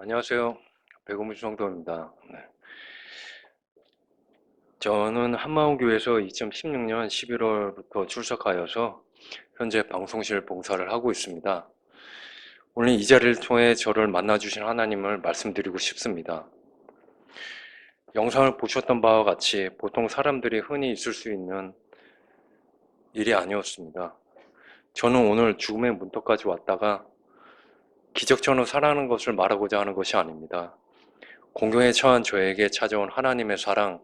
안녕하세요. 백운무 성도입니다. 네. 저는 한마음교회에서 2016년 11월부터 출석하여서 현재 방송실 봉사를 하고 있습니다. 오늘 이 자리를 통해 저를 만나주신 하나님을 말씀드리고 싶습니다. 영상을 보셨던 바와 같이 보통 사람들이 흔히 있을 수 있는 일이 아니었습니다. 저는 오늘 죽음의 문턱까지 왔다가 기적처럼 살아가는 것을 말하고자 하는 것이 아닙니다. 공경에 처한 저에게 찾아온 하나님의 사랑,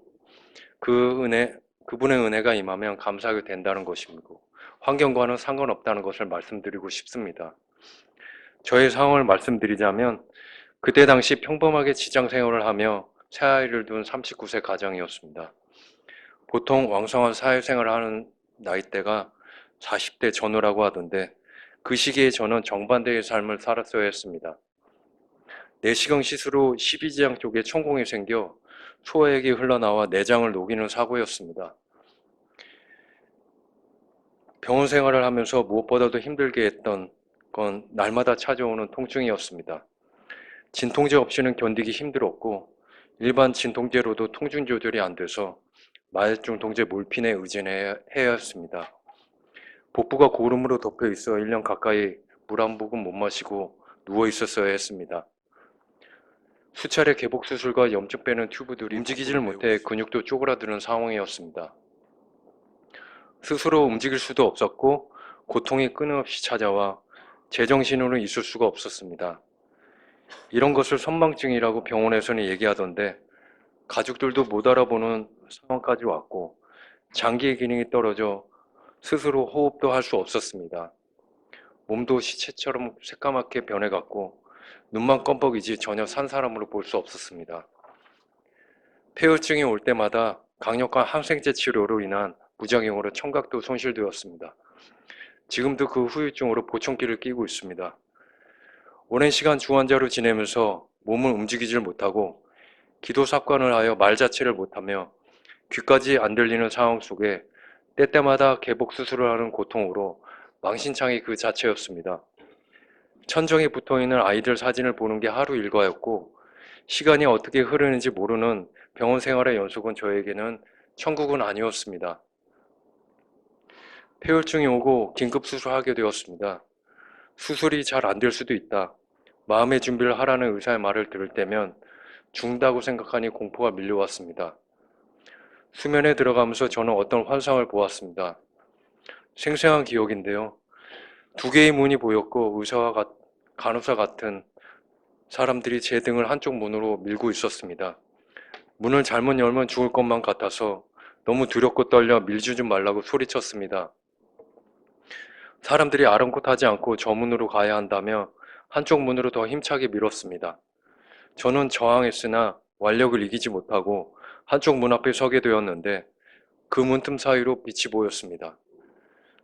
그분의 은혜가 임하면 감사하게 된다는 것이고, 환경과는 상관없다는 것을 말씀드리고 싶습니다. 저의 상황을 말씀드리자면, 그때 당시 평범하게 직장 생활을 하며 새아이를 둔 39세 가장이었습니다. 보통 왕성한 사회생활을 하는 나이대가 40대 전후라고 하던데, 그 시기에 저는 정반대의 삶을 살았어야 했습니다. 내시경 시술 후 12지장 쪽에 천공이 생겨 소화액이 흘러나와 내장을 녹이는 사고였습니다. 병원 생활을 하면서 무엇보다도 힘들게 했던 건 날마다 찾아오는 통증이었습니다. 진통제 없이는 견디기 힘들었고 일반 진통제로도 통증 조절이 안 돼서 마약중통제 몰핀에 의존해야 했습니다. 복부가 고름으로 덮여 있어 1년 가까이 물 한 모금 못 마시고 누워 있었어야 했습니다. 수차례 개복 수술과 염증 빼는 튜브들이 움직이질 못해 근육도 쪼그라드는 상황이었습니다. 스스로 움직일 수도 없었고 고통이 끊임없이 찾아와 제정신으로 있을 수가 없었습니다. 이런 것을 선망증이라고 병원에서는 얘기하던데 가족들도 못 알아보는 상황까지 왔고 장기의 기능이 떨어져 스스로 호흡도 할 수 없었습니다. 몸도 시체처럼 새까맣게 변해갔고 눈만 껌뻑이지 전혀 산 사람으로 볼 수 없었습니다. 폐혈증이 올 때마다 강력한 항생제 치료로 인한 부작용으로 청각도 손실되었습니다. 지금도 그 후유증으로 보청기를 끼고 있습니다. 오랜 시간 중환자로 지내면서 몸을 움직이질 못하고 기도 삽관을 하여 말 자체를 못하며 귀까지 안 들리는 상황 속에 때때마다 개복 수술을 하는 고통으로 망신창이 그 자체였습니다. 천정에 붙어있는 아이들 사진을 보는 게 하루 일과였고 시간이 어떻게 흐르는지 모르는 병원 생활의 연속은 저에게는 천국은 아니었습니다. 폐혈증이 오고 긴급 수술하게 되었습니다. 수술이 잘 안 될 수도 있다. 마음의 준비를 하라는 의사의 말을 들을 때면 죽는다고 생각하니 공포가 밀려왔습니다. 수면에 들어가면서 저는 어떤 환상을 보았습니다. 생생한 기억인데요. 두 개의 문이 보였고 의사와 간호사 같은 사람들이 제 등을 한쪽 문으로 밀고 있었습니다. 문을 잘못 열면 죽을 것만 같아서 너무 두렵고 떨려 밀지 좀 말라고 소리쳤습니다. 사람들이 아랑곳하지 않고 저 문으로 가야 한다며 한쪽 문으로 더 힘차게 밀었습니다. 저는 저항했으나 완력을 이기지 못하고 한쪽 문 앞에 서게 되었는데 그 문틈 사이로 빛이 보였습니다.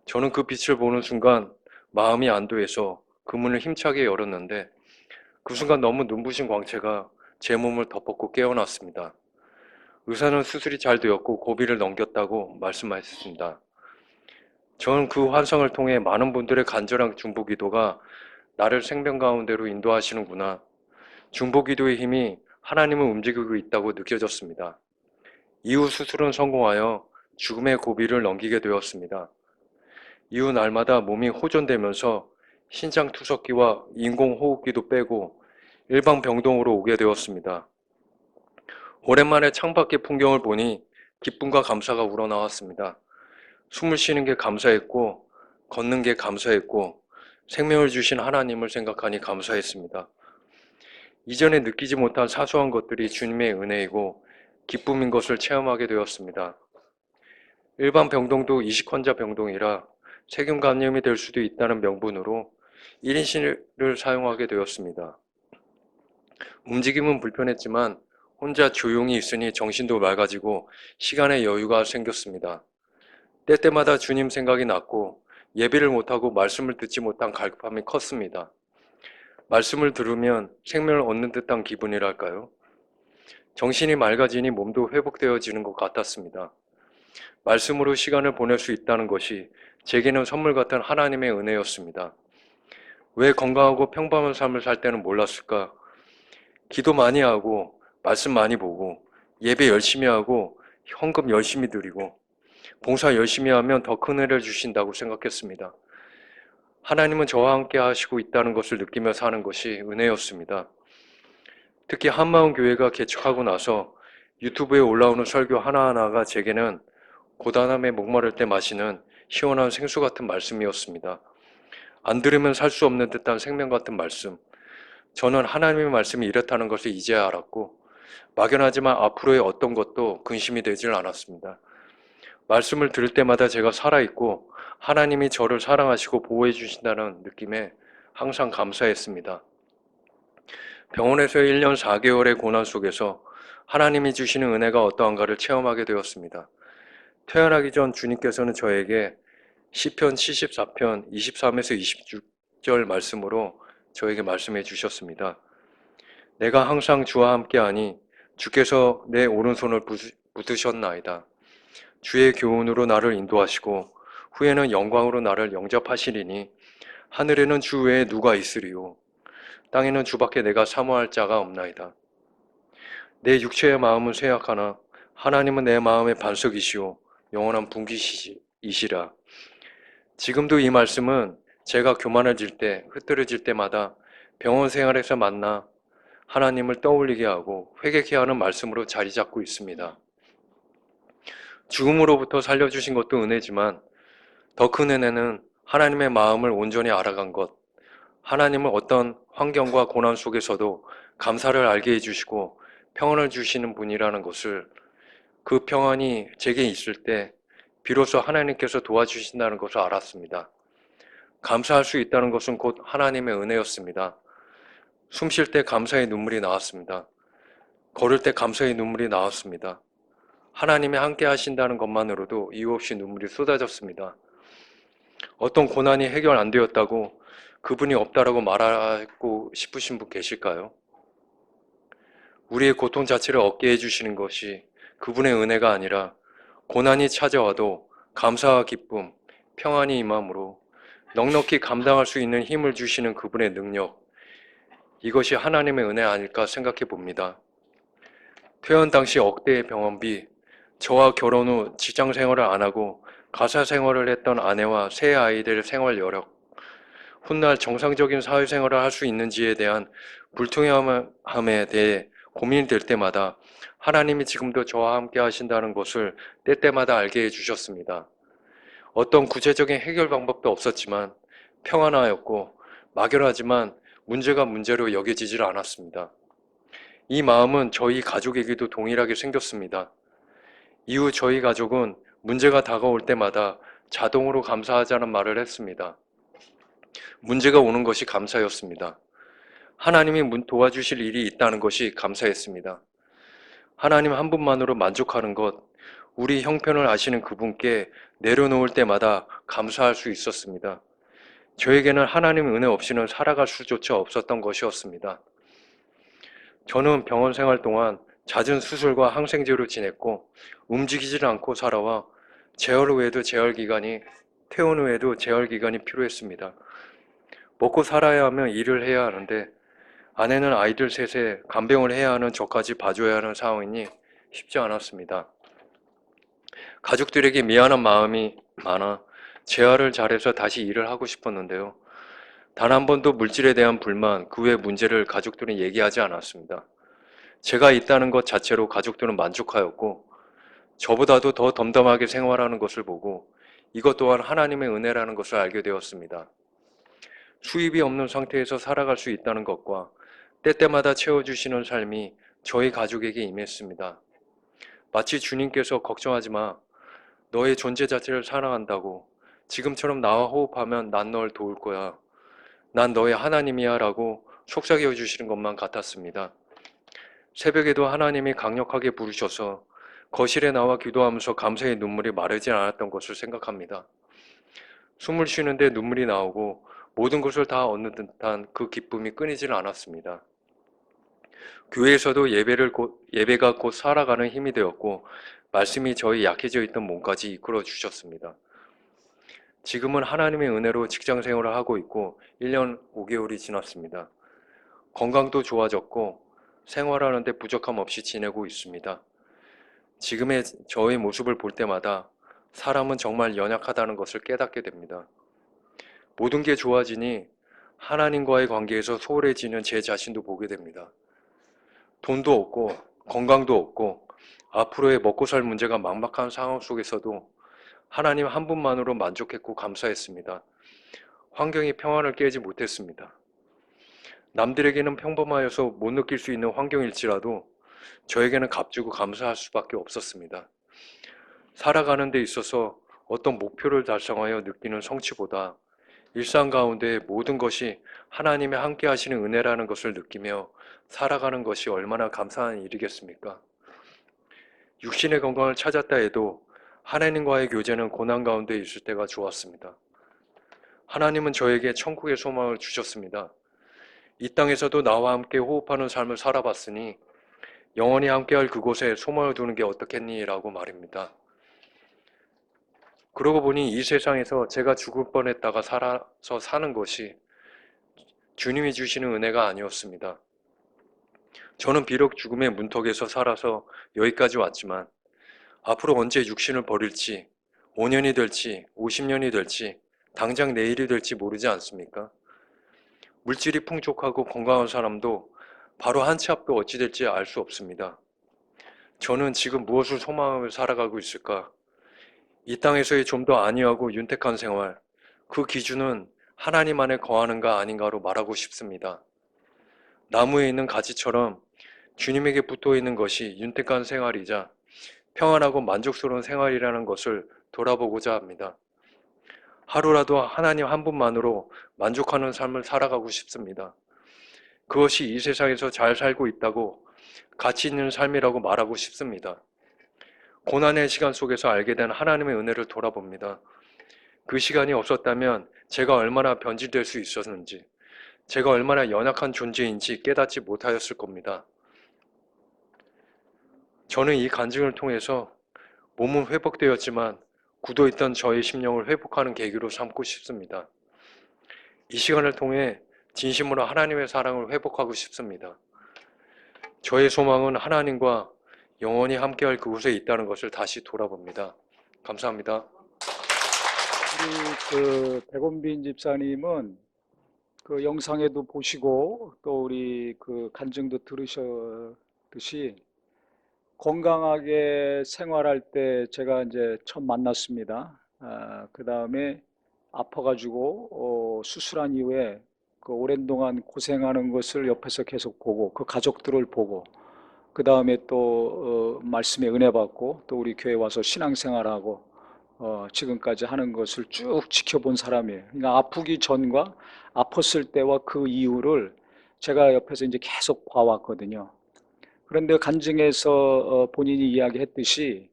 저는 그 빛을 보는 순간 마음이 안도해서 그 문을 힘차게 열었는데 그 순간 너무 눈부신 광채가 제 몸을 덮었고 깨어났습니다. 의사는 수술이 잘 되었고 고비를 넘겼다고 말씀하셨습니다. 저는 그 환상을 통해 많은 분들의 간절한 중보기도가 나를 생명 가운데로 인도하시는구나. 중보기도의 힘이 하나님을 움직이고 있다고 느껴졌습니다. 이후 수술은 성공하여 죽음의 고비를 넘기게 되었습니다. 이후 날마다 몸이 호전되면서 신장투석기와 인공호흡기도 빼고 일반병동으로 오게 되었습니다. 오랜만에 창밖의 풍경을 보니 기쁨과 감사가 우러나왔습니다. 숨을 쉬는 게 감사했고 걷는 게 감사했고 생명을 주신 하나님을 생각하니 감사했습니다. 이전에 느끼지 못한 사소한 것들이 주님의 은혜이고 기쁨인 것을 체험하게 되었습니다. 일반 병동도 이식환자 병동이라 세균 감염이 될 수도 있다는 명분으로 1인실을 사용하게 되었습니다. 움직임은 불편했지만 혼자 조용히 있으니 정신도 맑아지고 시간의 여유가 생겼습니다. 때때마다 주님 생각이 났고 예배를 못하고 말씀을 듣지 못한 갈급함이 컸습니다. 말씀을 들으면 생명을 얻는 듯한 기분이랄까요? 정신이 맑아지니 몸도 회복되어지는 것 같았습니다. 말씀으로 시간을 보낼 수 있다는 것이 제게는 선물 같은 하나님의 은혜였습니다. 왜 건강하고 평범한 삶을 살 때는 몰랐을까? 기도 많이 하고 말씀 많이 보고 예배 열심히 하고 헌금 열심히 드리고 봉사 열심히 하면 더 큰 은혜를 주신다고 생각했습니다. 하나님은 저와 함께 하시고 있다는 것을 느끼며 사는 것이 은혜였습니다. 특히 한마음 교회가 개척하고 나서 유튜브에 올라오는 설교 하나하나가 제게는 고단함에 목마를 때 마시는 시원한 생수 같은 말씀이었습니다. 안 들으면 살 수 없는 듯한 생명 같은 말씀. 저는 하나님의 말씀이 이렇다는 것을 이제야 알았고 막연하지만 앞으로의 어떤 것도 근심이 되질 않았습니다. 말씀을 들을 때마다 제가 살아있고 하나님이 저를 사랑하시고 보호해 주신다는 느낌에 항상 감사했습니다. 병원에서의 1년 4개월의 고난 속에서 하나님이 주시는 은혜가 어떠한가를 체험하게 되었습니다. 태어나기 전 주님께서는 저에게 시편 74편 23에서 26절 말씀으로 저에게 말씀해 주셨습니다. 내가 항상 주와 함께하니 주께서 내 오른손을 붙드셨나이다. 주의 교훈으로 나를 인도하시고 후에는 영광으로 나를 영접하시리니 하늘에는 주 외에 누가 있으리요. 땅에는 주밖에 내가 사모할 자가 없나이다. 내 육체의 마음은 쇠약하나 하나님은 내 마음의 반석이시오 영원한 분기이시라. 지금도 이 말씀은 제가 교만해질 때, 흐트러질 때마다 병원 생활에서 만나 하나님을 떠올리게 하고 회개케 하는 말씀으로 자리 잡고 있습니다. 죽음으로부터 살려주신 것도 은혜지만 더 큰 은혜는 하나님의 마음을 온전히 알아간 것, 하나님을 어떤 환경과 고난 속에서도 감사를 알게 해주시고 평안을 주시는 분이라는 것을, 그 평안이 제게 있을 때 비로소 하나님께서 도와주신다는 것을 알았습니다. 감사할 수 있다는 것은 곧 하나님의 은혜였습니다. 숨 쉴 때 감사의 눈물이 나왔습니다. 걸을 때 감사의 눈물이 나왔습니다. 하나님이 함께 하신다는 것만으로도 이유 없이 눈물이 쏟아졌습니다. 어떤 고난이 해결 안 되었다고 그분이 없다라고 말하고 싶으신 분 계실까요? 우리의 고통 자체를 얻게 해주시는 것이 그분의 은혜가 아니라 고난이 찾아와도 감사와 기쁨, 평안이 임함으로 넉넉히 감당할 수 있는 힘을 주시는 그분의 능력, 이것이 하나님의 은혜 아닐까 생각해 봅니다. 퇴원 당시 억대의 병원비, 저와 결혼 후 직장 생활을 안 하고 가사 생활을 했던 아내와 세 아이들의 생활 여력, 훗날 정상적인 사회생활을 할 수 있는지에 대한 불투명함에 대해 고민이 될 때마다 하나님이 지금도 저와 함께 하신다는 것을 때때마다 알게 해주셨습니다. 어떤 구체적인 해결 방법도 없었지만 평안하였고 막연하지만 문제가 문제로 여겨지질 않았습니다. 이 마음은 저희 가족에게도 동일하게 생겼습니다. 이후 저희 가족은 문제가 다가올 때마다 자동으로 감사하자는 말을 했습니다. 문제가 오는 것이 감사였습니다. 하나님이 도와주실 일이 있다는 것이 감사했습니다. 하나님 한 분만으로 만족하는 것, 우리 형편을 아시는 그분께 내려놓을 때마다 감사할 수 있었습니다. 저에게는 하나님의 은혜 없이는 살아갈 수조차 없었던 것이었습니다. 저는 병원 생활 동안 잦은 수술과 항생제로 지냈고 움직이질 않고 살아와 재활 후에도 재활기간이, 퇴원 후에도 재활기간이 필요했습니다. 먹고 살아야 하면 일을 해야 하는데 아내는 아이들 셋에 간병을 해야 하는 저까지 봐줘야 하는 상황이니 쉽지 않았습니다. 가족들에게 미안한 마음이 많아 재활을 잘해서 다시 일을 하고 싶었는데요. 단 한 번도 물질에 대한 불만, 그 외 문제를 가족들은 얘기하지 않았습니다. 제가 있다는 것 자체로 가족들은 만족하였고 저보다도 더 덤덤하게 생활하는 것을 보고 이것 또한 하나님의 은혜라는 것을 알게 되었습니다. 수입이 없는 상태에서 살아갈 수 있다는 것과 때때마다 채워주시는 삶이 저희 가족에게 임했습니다. 마치 주님께서 걱정하지 마. 너의 존재 자체를 사랑한다고. 지금처럼 나와 호흡하면 난 널 도울 거야. 난 너의 하나님이야 라고 속삭여 주시는 것만 같았습니다. 새벽에도 하나님이 강력하게 부르셔서 거실에 나와 기도하면서 감사의 눈물이 마르지 않았던 것을 생각합니다. 숨을 쉬는데 눈물이 나오고 모든 것을 다 얻는 듯한 그 기쁨이 끊이질 않았습니다. 교회에서도 예배가 곧 살아가는 힘이 되었고 말씀이 저희 약해져 있던 몸까지 이끌어 주셨습니다. 지금은 하나님의 은혜로 직장 생활을 하고 있고 1년 5개월이 지났습니다. 건강도 좋아졌고 생활하는 데 부족함 없이 지내고 있습니다. 지금의 저의 모습을 볼 때마다 사람은 정말 연약하다는 것을 깨닫게 됩니다. 모든 게 좋아지니 하나님과의 관계에서 소홀해지는 제 자신도 보게 됩니다. 돈도 없고 건강도 없고 앞으로의 먹고 살 문제가 막막한 상황 속에서도 하나님 한 분만으로 만족했고 감사했습니다. 환경이 평안을 깨지 못했습니다. 남들에게는 평범하여서 못 느낄 수 있는 환경일지라도 저에게는 값지고 감사할 수밖에 없었습니다. 살아가는 데 있어서 어떤 목표를 달성하여 느끼는 성취보다 일상 가운데 모든 것이 하나님의 함께 하시는 은혜라는 것을 느끼며 살아가는 것이 얼마나 감사한 일이겠습니까? 육신의 건강을 찾았다 해도 하나님과의 교제는 고난 가운데 있을 때가 좋았습니다. 하나님은 저에게 천국의 소망을 주셨습니다. 이 땅에서도 나와 함께 호흡하는 삶을 살아봤으니 영원히 함께할 그곳에 소망을 두는 게 어떻겠니? 라고 말입니다. 그러고 보니 이 세상에서 제가 죽을 뻔했다가 살아서 사는 것이 주님이 주시는 은혜가 아니었습니다. 저는 비록 죽음의 문턱에서 살아서 여기까지 왔지만 앞으로 언제 육신을 버릴지 5년이 될지 50년이 될지 당장 내일이 될지 모르지 않습니까? 물질이 풍족하고 건강한 사람도 바로 한 치 앞에 어찌 될지 알 수 없습니다. 저는 지금 무엇을 소망하며 살아가고 있을까? 이 땅에서의 좀 더 안위하고 윤택한 생활, 그 기준은 하나님 안에 거하는가 아닌가로 말하고 싶습니다. 나무에 있는 가지처럼 주님에게 붙어 있는 것이 윤택한 생활이자 평안하고 만족스러운 생활이라는 것을 돌아보고자 합니다. 하루라도 하나님 한 분만으로 만족하는 삶을 살아가고 싶습니다. 그것이 이 세상에서 잘 살고 있다고 가치 있는 삶이라고 말하고 싶습니다. 고난의 시간 속에서 알게 된 하나님의 은혜를 돌아봅니다. 그 시간이 없었다면 제가 얼마나 변질될 수 있었는지, 제가 얼마나 연약한 존재인지 깨닫지 못하였을 겁니다. 저는 이 간증을 통해서 몸은 회복되었지만 굳어있던 저의 심령을 회복하는 계기로 삼고 싶습니다. 이 시간을 통해 진심으로 하나님의 사랑을 회복하고 싶습니다. 저의 소망은 하나님과 영원히 함께할 그곳에 있다는 것을 다시 돌아봅니다. 감사합니다. 우리 백원빈 집사님은 그 영상에도 보시고 또 우리 그 간증도 들으셨듯이 건강하게 생활할 때 제가 이제 처음 만났습니다. 그 다음에 아파가지고 수술한 이후에 그 오랜 동안 고생하는 것을 옆에서 계속 보고 그 가족들을 보고 그 다음에 또 말씀에 은혜 받고 또 우리 교회 와서 신앙생활하고 지금까지 하는 것을 쭉 지켜본 사람이에요. 그러니까 아프기 전과 아팠을 때와 그 이후를 제가 옆에서 이제 계속 봐왔거든요. 그런데 간증에서 본인이 이야기했듯이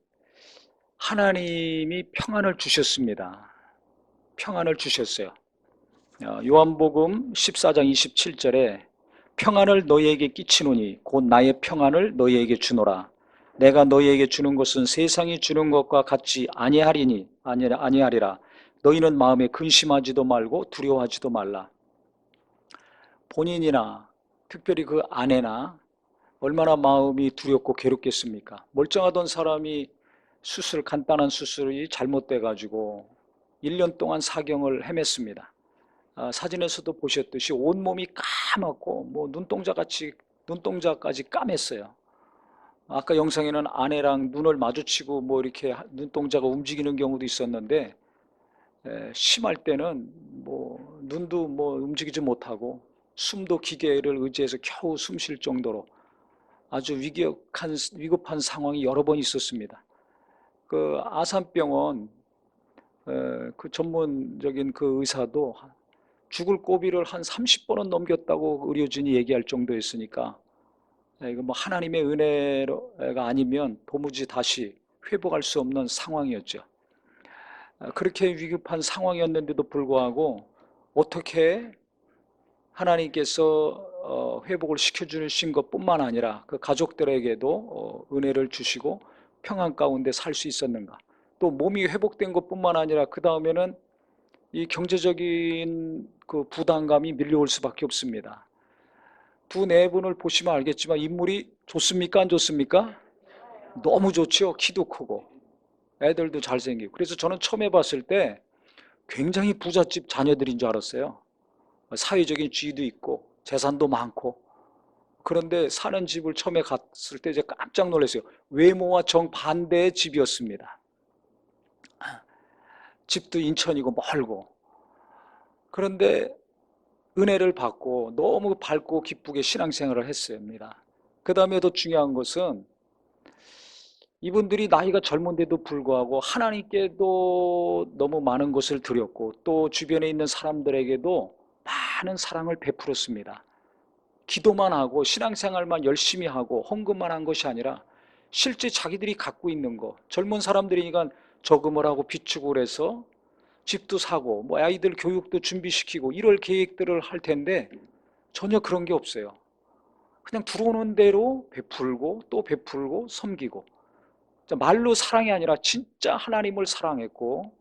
하나님이 평안을 주셨습니다. 평안을 주셨어요. 요한복음 14장 27절에 평안을 너희에게 끼치노니 곧 나의 평안을 너희에게 주노라. 내가 너희에게 주는 것은 세상이 주는 것과 같지 아니하리라. 너희는 마음에 근심하지도 말고 두려워하지도 말라. 본인이나 특별히 그 아내나 얼마나 마음이 두렵고 괴롭겠습니까? 멀쩡하던 사람이 간단한 수술이 잘못돼 가지고 1년 동안 사경을 헤맸습니다. 사진에서도 보셨듯이 온몸이 까맣고 뭐 눈동자까지 까맸어요. 아까 영상에는 아내랑 눈을 마주치고 뭐 이렇게 눈동자가 움직이는 경우도 있었는데 심할 때는 뭐 눈도 뭐 움직이지 못하고 숨도 기계를 의지해서 겨우 숨 쉴 정도로 아주 위급한 상황이 여러 번 있었습니다. 그 아산병원 그 전문적인 그 의사도 죽을 고비를 한 30번은 넘겼다고 의료진이 얘기할 정도였으니까 이거 뭐 하나님의 은혜가 아니면 도무지 다시 회복할 수 없는 상황이었죠. 그렇게 위급한 상황이었는데도 불구하고 어떻게 하나님께서 회복을 시켜주신 것뿐만 아니라 그 가족들에게도 은혜를 주시고 평안 가운데 살 수 있었는가. 또 몸이 회복된 것뿐만 아니라 그 다음에는 이 경제적인 그 부담감이 밀려올 수밖에 없습니다. 두 네 분을 보시면 알겠지만 인물이 좋습니까? 안 좋습니까? 너무 좋죠. 키도 크고 애들도 잘생기고. 그래서 저는 처음에 봤을 때 굉장히 부잣집 자녀들인 줄 알았어요. 사회적인 지위도 있고 재산도 많고. 그런데 사는 집을 처음에 갔을 때 제가 깜짝 놀랐어요. 외모와 정반대의 집이었습니다. 집도 인천이고 멀고. 그런데 은혜를 받고 너무 밝고 기쁘게 신앙생활을 했습니다. 그 다음에 더 중요한 것은 이분들이 나이가 젊은데도 불구하고 하나님께도 너무 많은 것을 드렸고 또 주변에 있는 사람들에게도 많은 사랑을 베풀었습니다. 기도만 하고 신앙생활만 열심히 하고 헌금만 한 것이 아니라 실제 자기들이 갖고 있는 거, 젊은 사람들이니까 저금을 하고 비축을 해서 집도 사고 뭐 아이들 교육도 준비시키고 이럴 계획들을 할 텐데 전혀 그런 게 없어요. 그냥 들어오는 대로 베풀고 또 베풀고 섬기고, 말로 사랑이 아니라 진짜 하나님을 사랑했고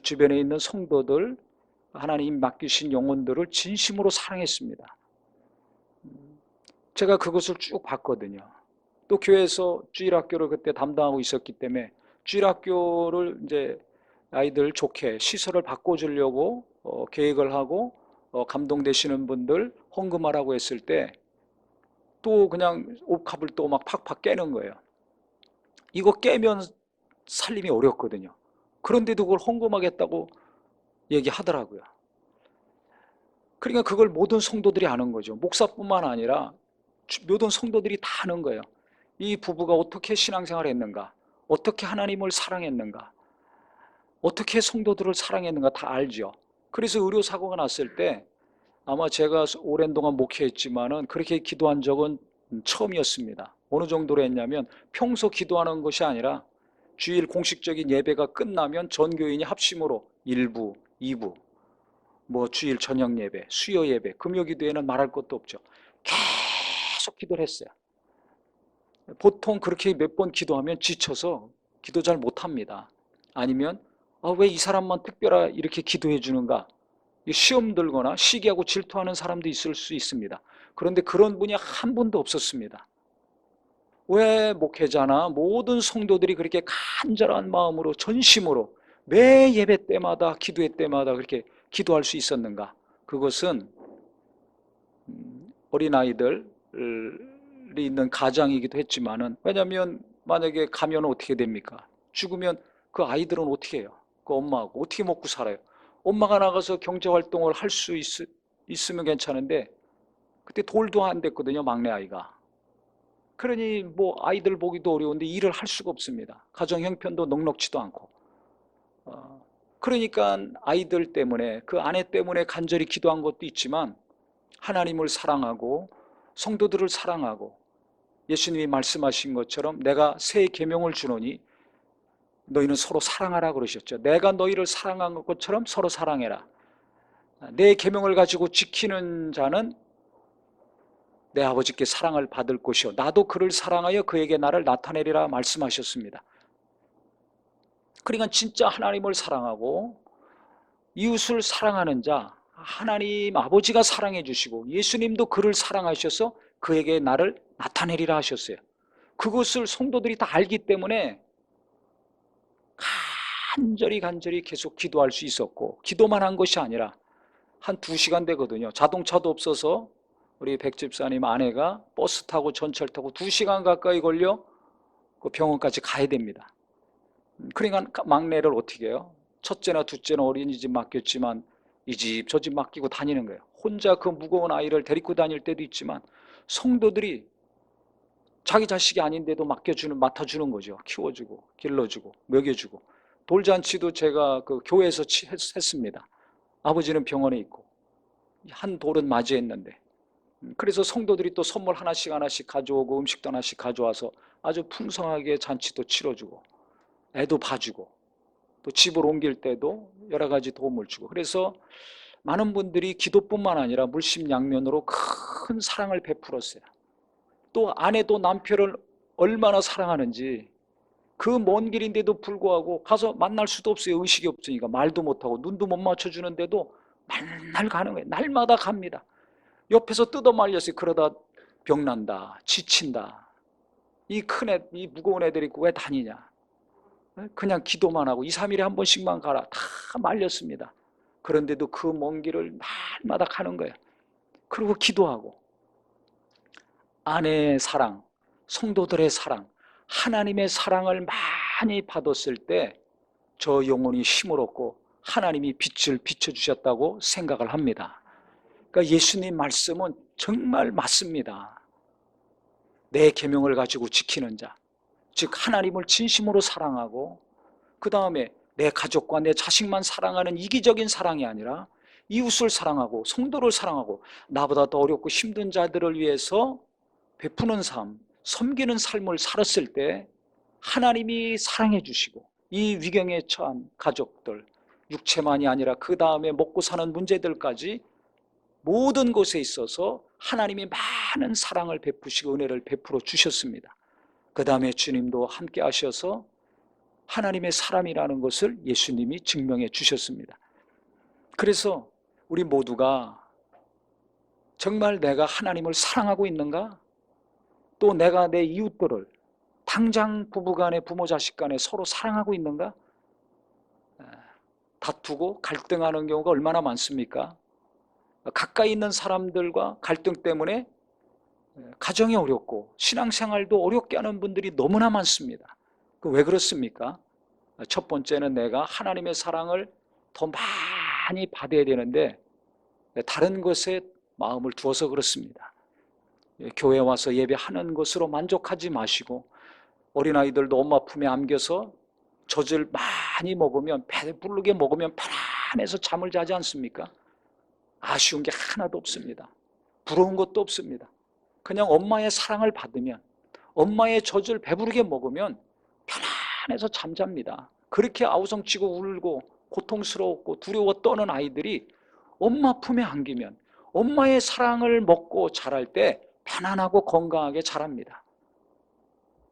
주변에 있는 성도들, 하나님 맡기신 영혼들을 진심으로 사랑했습니다. 제가 그것을 쭉 봤거든요. 또 교회에서 주일학교를 그때 담당하고 있었기 때문에 주일학교를 이제 아이들 좋게 시설을 바꿔주려고 계획을 하고 감동되시는 분들 헌금하라고 했을 때 또 그냥 옥합을 또 막 팍팍 깨는 거예요. 이거 깨면 살림이 어렵거든요. 그런데도 그걸 헌금하겠다고 얘기하더라고요. 그러니까 그걸 모든 성도들이 아는 거죠. 목사뿐만 아니라 모든 성도들이 다 아는 거예요. 이 부부가 어떻게 신앙생활을 했는가, 어떻게 하나님을 사랑했는가, 어떻게 성도들을 사랑했는가 다 알죠. 그래서 의료사고가 났을 때 아마 제가 오랜 동안 목회했지만은 그렇게 기도한 적은 처음이었습니다. 어느 정도로 했냐면 평소 기도하는 것이 아니라 주일 공식적인 예배가 끝나면 전 교인이 합심으로 1부, 2부, 뭐 주일 저녁 예배, 수요 예배, 금요 기도회는 말할 것도 없죠. 계속 기도를 했어요. 보통 그렇게 몇 번 기도하면 지쳐서 기도 잘 못합니다. 아니면 왜 이 사람만 특별히 이렇게 기도해 주는가, 시험 들거나 시기하고 질투하는 사람도 있을 수 있습니다. 그런데 그런 분이 한 분도 없었습니다. 왜 목회자나 모든 성도들이 그렇게 간절한 마음으로 전심으로 매 예배 때마다 기도회 때마다 그렇게 기도할 수 있었는가? 그것은 어린아이들이 있는 가장이기도 했지만은, 왜냐하면 만약에 가면 어떻게 됩니까? 죽으면 그 아이들은 어떻게 해요? 그 엄마하고 어떻게 먹고 살아요? 엄마가 나가서 경제활동을 할 수 있으면 괜찮은데 그때 돌도 안 됐거든요, 막내 아이가. 그러니 뭐 아이들 보기도 어려운데 일을 할 수가 없습니다. 가정 형편도 넉넉지도 않고. 그러니까 아이들 때문에, 그 아내 때문에 간절히 기도한 것도 있지만 하나님을 사랑하고 성도들을 사랑하고 예수님이 말씀하신 것처럼 내가 새 계명을 주노니 너희는 서로 사랑하라 그러셨죠. 내가 너희를 사랑한 것처럼 서로 사랑해라. 내 계명을 가지고 지키는 자는 내 아버지께 사랑을 받을 것이요 나도 그를 사랑하여 그에게 나를 나타내리라 말씀하셨습니다. 그러니까 진짜 하나님을 사랑하고 이웃을 사랑하는 자, 하나님 아버지가 사랑해 주시고 예수님도 그를 사랑하셔서 그에게 나를 나타내리라 하셨어요. 그것을 성도들이 다 알기 때문에 간절히 계속 기도할 수 있었고, 기도만 한 것이 아니라 한 2시간 되거든요. 자동차도 없어서 우리 백 집사님 아내가 버스 타고 전철 타고 2시간 가까이 걸려 그 병원까지 가야 됩니다. 그러니까 막내를 어떻게 해요? 첫째나 둘째는 어린이집 맡겼지만 이 집 저 집 맡기고 다니는 거예요. 혼자 그 무거운 아이를 데리고 다닐 때도 있지만 성도들이 자기 자식이 아닌데도 맡아주는 거죠. 키워주고 길러주고 먹여주고. 돌잔치도 제가 그 교회에서 했습니다. 아버지는 병원에 있고 한 돌은 맞이했는데, 그래서 성도들이 또 선물 하나씩 가져오고 음식도 하나씩 가져와서 아주 풍성하게 잔치도 치러주고 애도 봐주고 또 집을 옮길 때도 여러 가지 도움을 주고, 그래서 많은 분들이 기도뿐만 아니라 물심양면으로 큰 사랑을 베풀었어요. 또 아내도 남편을 얼마나 사랑하는지, 그 먼 길인데도 불구하고 가서 만날 수도 없어요. 의식이 없으니까 말도 못하고 눈도 못 맞춰주는데도 맨날 가는 거예요. 날마다 갑니다. 옆에서 뜯어 말렸어요. 그러다 병난다, 지친다. 이 큰 애, 이 무거운 애들이 왜 다니냐. 그냥 기도만 하고 2, 3일에 한 번씩만 가라. 다 말렸습니다. 그런데도 그 먼 길을 날마다 가는 거예요. 그리고 기도하고 아내의 사랑, 성도들의 사랑, 하나님의 사랑을 많이 받았을 때 저 영혼이 힘을 얻고 하나님이 빛을 비춰주셨다고 생각을 합니다. 그러니까 예수님 말씀은 정말 맞습니다. 내 계명을 가지고 지키는 자, 즉 하나님을 진심으로 사랑하고 그 다음에 내 가족과 내 자식만 사랑하는 이기적인 사랑이 아니라 이웃을 사랑하고 성도를 사랑하고 나보다 더 어렵고 힘든 자들을 위해서 베푸는 삶, 섬기는 삶을 살았을 때 하나님이 사랑해 주시고 이 위경에 처한 가족들, 육체만이 아니라 그 다음에 먹고 사는 문제들까지 모든 것에 있어서 하나님이 많은 사랑을 베푸시고 은혜를 베풀어 주셨습니다. 그 다음에 주님도 함께 하셔서 하나님의 사람이라는 것을 예수님이 증명해 주셨습니다. 그래서 우리 모두가 정말 내가 하나님을 사랑하고 있는가? 또 내가 내 이웃들을 당장 부부간에 부모 자식 간에 서로 사랑하고 있는가? 다투고 갈등하는 경우가 얼마나 많습니까? 가까이 있는 사람들과 갈등 때문에 가정이 어렵고 신앙생활도 어렵게 하는 분들이 너무나 많습니다. 왜 그렇습니까? 첫 번째는 내가 하나님의 사랑을 더 많이 받아야 되는데 다른 것에 마음을 두어서 그렇습니다. 교회 와서 예배하는 것으로 만족하지 마시고 어린아이들도 엄마 품에 안겨서 젖을 많이 먹으면 배부르게 먹으면 편안해서 잠을 자지 않습니까? 아쉬운 게 하나도 없습니다. 부러운 것도 없습니다. 그냥 엄마의 사랑을 받으면 엄마의 젖을 배부르게 먹으면 편안해서 잠잡니다. 그렇게 아우성치고 울고 고통스러웠고 두려워 떠는 아이들이 엄마 품에 안기면 엄마의 사랑을 먹고 자랄 때 편안하고 건강하게 자랍니다.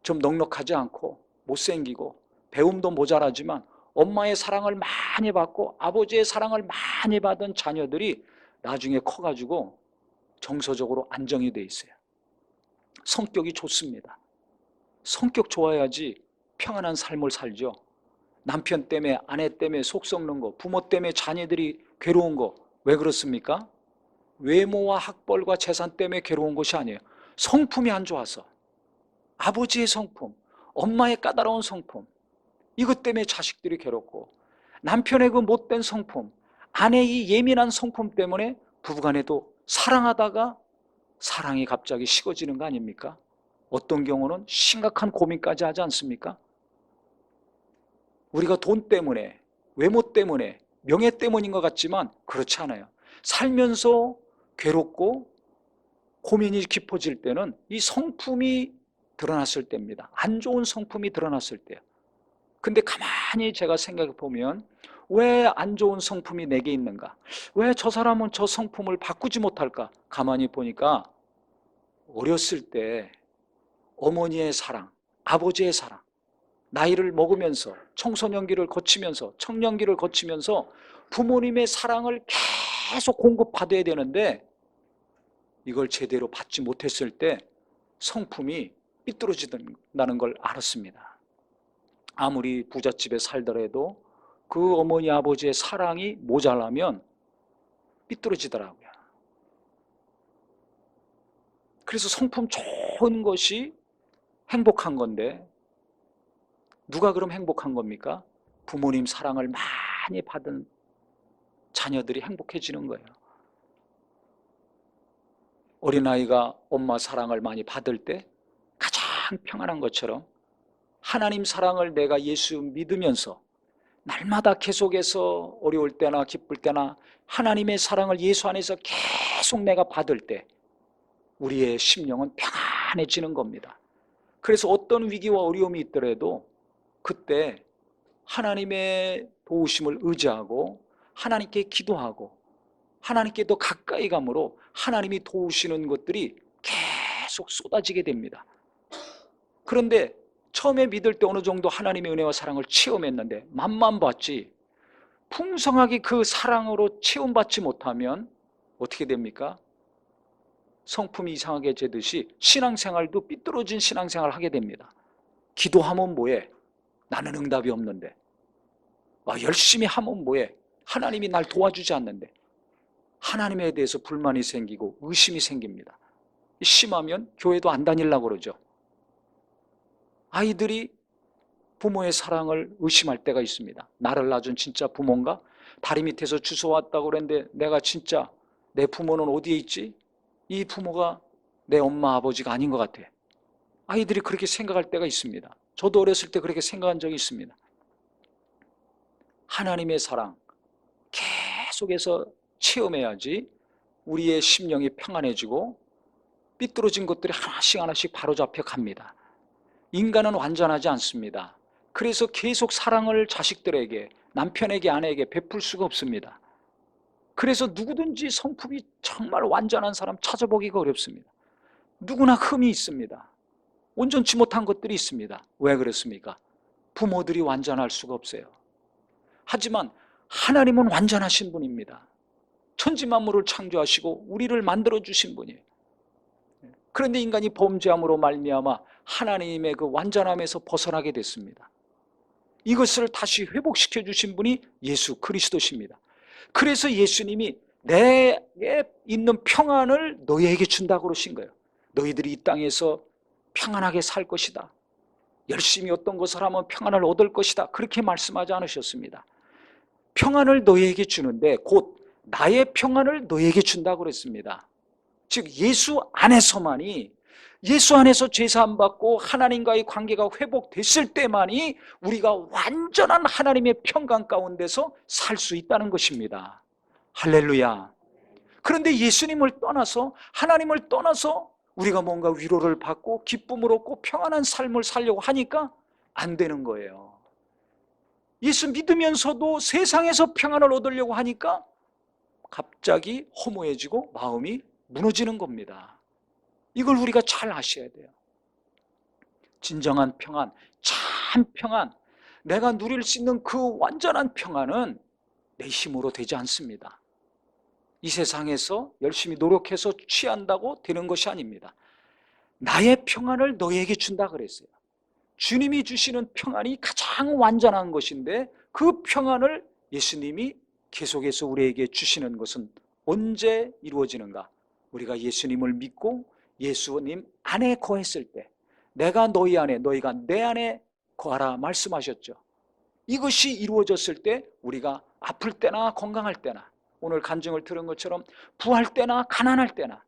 좀 넉넉하지 않고 못생기고 배움도 모자라지만 엄마의 사랑을 많이 받고 아버지의 사랑을 많이 받은 자녀들이 나중에 커가지고 정서적으로 안정이 돼 있어요. 성격이 좋습니다. 성격 좋아야지 평안한 삶을 살죠. 남편 때문에 아내 때문에 속 썩는 거, 부모 때문에 자녀들이 괴로운 거 왜 그렇습니까? 외모와 학벌과 재산 때문에 괴로운 것이 아니에요. 성품이 안 좋아서 아버지의 성품, 엄마의 까다로운 성품 이것 때문에 자식들이 괴롭고 남편의 그 못된 성품, 아내의 예민한 성품 때문에 부부간에도 사랑하다가 사랑이 갑자기 식어지는 거 아닙니까? 어떤 경우는 심각한 고민까지 하지 않습니까? 우리가 돈 때문에, 외모 때문에, 명예 때문인 것 같지만 그렇지 않아요. 살면서 괴롭고 고민이 깊어질 때는 이 성품이 드러났을 때입니다. 안 좋은 성품이 드러났을 때요. 근데 가만히 제가 생각해 보면 왜 안 좋은 성품이 내게 있는가? 왜 저 사람은 저 성품을 바꾸지 못할까? 가만히 보니까 어렸을 때 어머니의 사랑, 아버지의 사랑, 나이를 먹으면서 청소년기를 거치면서 청년기를 거치면서 부모님의 사랑을 계속 공급받아야 되는데 이걸 제대로 받지 못했을 때 성품이 삐뚤어진다는 걸 알았습니다. 아무리 부잣집에 살더라도 그 어머니 아버지의 사랑이 모자라면 삐뚤어지더라고요. 그래서 성품 좋은 것이 행복한 건데 누가 그럼 행복한 겁니까? 부모님 사랑을 많이 받은 자녀들이 행복해지는 거예요. 어린아이가 엄마 사랑을 많이 받을 때 가장 평안한 것처럼 하나님 사랑을 내가 예수 믿으면서 날마다 계속해서 어려울 때나 기쁠 때나 하나님의 사랑을 예수 안에서 계속 내가 받을 때 우리의 심령은 평안해지는 겁니다. 그래서 어떤 위기와 어려움이 있더라도 그때 하나님의 도우심을 의지하고 하나님께 기도하고 하나님께 더 가까이 감으로 하나님이 도우시는 것들이 계속 쏟아지게 됩니다. 그런데 처음에 믿을 때 어느 정도 하나님의 은혜와 사랑을 체험했는데 맛만 봤지 풍성하게 그 사랑으로 체험받지 못하면 어떻게 됩니까? 성품이 이상하게 재듯이 신앙생활도 삐뚤어진 신앙생활을 하게 됩니다. 기도하면 뭐해? 나는 응답이 없는데. 열심히 하면 뭐해? 하나님이 날 도와주지 않는데. 하나님에 대해서 불만이 생기고 의심이 생깁니다. 심하면 교회도 안 다니려고 그러죠. 아이들이 부모의 사랑을 의심할 때가 있습니다. 나를 낳아준 진짜 부모인가? 다리 밑에서 주워왔다고 그랬는데 내가 진짜 내 부모는 어디에 있지? 이 부모가 내 엄마 아버지가 아닌 것 같아. 아이들이 그렇게 생각할 때가 있습니다. 저도 어렸을 때 그렇게 생각한 적이 있습니다. 하나님의 사랑 계속해서 체험해야지 우리의 심령이 평안해지고 삐뚤어진 것들이 하나씩 하나씩 바로잡혀 갑니다. 인간은 완전하지 않습니다. 그래서 계속 사랑을 자식들에게, 남편에게, 아내에게 베풀 수가 없습니다. 그래서 누구든지 성품이 정말 완전한 사람 찾아보기가 어렵습니다. 누구나 흠이 있습니다. 온전치 못한 것들이 있습니다. 왜 그렇습니까? 부모들이 완전할 수가 없어요. 하지만 하나님은 완전하신 분입니다. 천지만물을 창조하시고 우리를 만들어주신 분이에요. 그런데 인간이 범죄함으로 말미암아 하나님의 그 완전함에서 벗어나게 됐습니다. 이것을 다시 회복시켜 주신 분이 예수 그리스도십니다. 그래서 예수님이 내게 있는 평안을 너희에게 준다고 그러신 거예요. 너희들이 이 땅에서 평안하게 살 것이다. 열심히 어떤 것을 하면 평안을 얻을 것이다. 그렇게 말씀하지 않으셨습니다. 평안을 너희에게 주는데 곧 나의 평안을 너희에게 준다고 그랬습니다. 즉 예수 안에서만이, 예수 안에서 죄사함 받고 하나님과의 관계가 회복됐을 때만이 우리가 완전한 하나님의 평강 가운데서 살 수 있다는 것입니다. 할렐루야. 그런데 예수님을 떠나서, 하나님을 떠나서 우리가 뭔가 위로를 받고 기쁨을 얻고 평안한 삶을 살려고 하니까 안 되는 거예요. 예수 믿으면서도 세상에서 평안을 얻으려고 하니까 갑자기 허무해지고 마음이 무너지는 겁니다. 이걸 우리가 잘 아셔야 돼요. 진정한 평안, 참 평안, 내가 누릴 수 있는 그 완전한 평안은 내 힘으로 되지 않습니다. 이 세상에서 열심히 노력해서 취한다고 되는 것이 아닙니다. 나의 평안을 너희에게 준다 그랬어요. 주님이 주시는 평안이 가장 완전한 것인데 그 평안을 예수님이 계속해서 우리에게 주시는 것은 언제 이루어지는가? 우리가 예수님을 믿고 예수님 안에 거했을 때, 내가 너희 안에, 너희가 내 안에 거하라 말씀하셨죠. 이것이 이루어졌을 때 우리가 아플 때나 건강할 때나, 오늘 간증을 들은 것처럼 부할 때나 가난할 때나,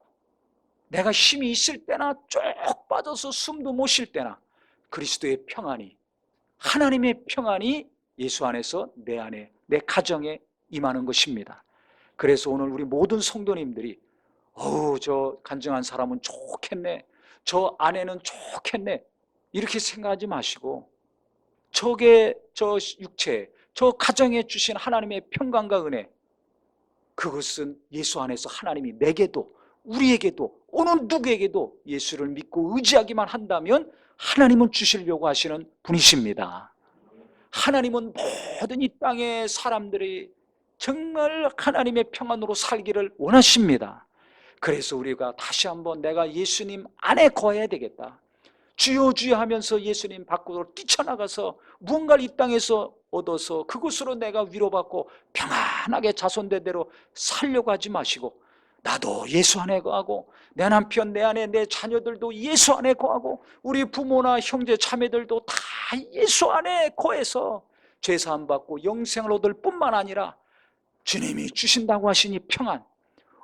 내가 힘이 있을 때나 쭉 빠져서 숨도 못 쉴 때나 그리스도의 평안이, 하나님의 평안이 예수 안에서 내 안에, 내 가정에 임하는 것입니다. 그래서 오늘 우리 모든 성도님들이 저 간증한 사람은 좋겠네, 저 아내는 좋겠네, 이렇게 생각하지 마시고 저게 저 육체, 저 가정에 주신 하나님의 평강과 은혜, 그것은 예수 안에서 하나님이 내게도 우리에게도 어느 누구에게도 예수를 믿고 의지하기만 한다면 하나님은 주시려고 하시는 분이십니다. 하나님은 모든 이 땅의 사람들이 정말 하나님의 평안으로 살기를 원하십니다. 그래서 우리가 다시 한번 내가 예수님 안에 거해야 되겠다, 주여 주여 하면서 예수님 밖으로 뛰쳐나가서 무언가를 이 땅에서 얻어서 그것으로 내가 위로받고 평안하게 자손대대로 살려고 하지 마시고, 나도 예수 안에 거하고 내 남편, 내 아내, 내 자녀들도 예수 안에 거하고 우리 부모나 형제 자매들도 다 예수 안에 거해서 죄사함 받고 영생을 얻을 뿐만 아니라 주님이 주신다고 하시니 평안,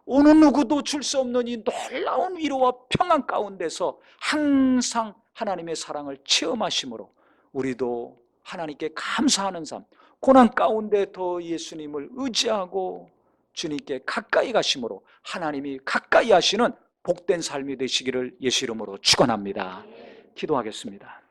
어느 누구도 줄 수 없는 이 놀라운 위로와 평안 가운데서 항상 하나님의 사랑을 체험하심으로 우리도 하나님께 감사하는 삶, 고난 가운데 더 예수님을 의지하고 주님께 가까이 가심으로 하나님이 가까이 하시는 복된 삶이 되시기를 예수 이름으로 축원합니다. 기도하겠습니다.